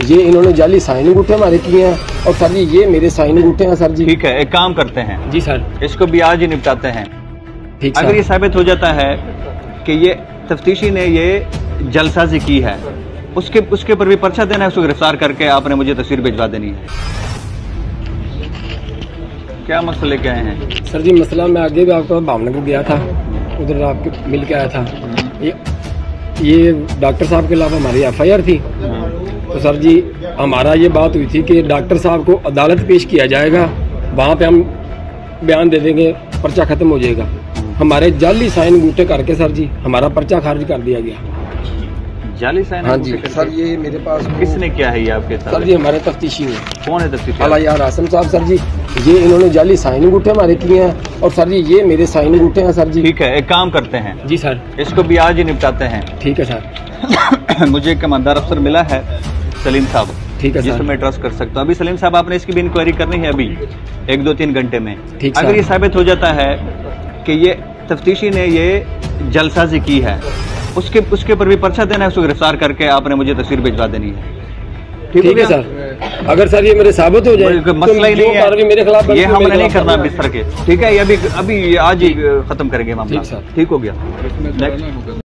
ये इन्होंने जाली साइन अंगूठे हमारे किए हैं और सर जी ये मेरे साइन अंगूठे हैं सर जी। ठीक है, एक काम करते हैं जी सर, इसको भी आज ही निपटाते हैं। ठीक, अगर ये साबित हो जाता है कि ये तफ्तीशी ने ये जलसाजी की है, उसके ऊपर भी पर्चा देना है, उसको गिरफ्तार करके आपने मुझे तस्वीर भिजवा देनी है। क्या मसला लेके आए हैं सर जी? मसला मैं आगे भी आपको भावनगर गया था, उधर आपके मिल के आया था। ये डॉक्टर साहब के अलावा हमारी FIR थी। तो सर जी हमारा ये बात हुई थी कि डॉक्टर साहब को अदालत पेश किया जाएगा, वहाँ पे हम बयान दे देंगे, पर्चा खत्म हो जाएगा। हमारे जाली साइन अंगूठे करके सर जी हमारा पर्चा खारिज कर दिया गया। जाली साइन? हाँ जी सर, ये मेरे पास किसने किया है ये आपके साथ? सर जी हमारे तफ्तीशी ने। कौन है तफ्तीशी? अलायार आसम साहब सर जी। ये इन्होंने जाली साइन अंगूठे हमारे किए हैं और सर जी ये मेरे साइन अंगूठे हैं सर जी। ठीक है, एक काम करते हैं जी सर, इसको भी आज ही निपटाते हैं। ठीक है सर। मुझे एक कमांडर अफसर मिला है, सलीम साहब, ठीक है सर, जिसको मैं ट्रस्ट कर सकता हूँ। अभी सलीम साहब आपने इसकी भी इंक्वायरी करनी है अभी 1-2-3 घंटे में। ठीक अगर ये साबित हो जाता है कि ये तफ्तीशी ने ये जलसाजी की है, उसके ऊपर भी पर्चा देना है, उसको गिरफ्तार करके आपने मुझे तस्वीर भिजवा देनी है। ठीक है सर। अगर सर ये मेरे साबित हो जाए मसला ही नहीं है, मेरे खिलाफ ये हमने नहीं करना बिस्तर के। ठीक है, ये अभी आज ही खत्म करेंगे मामला। ठीक हो गया।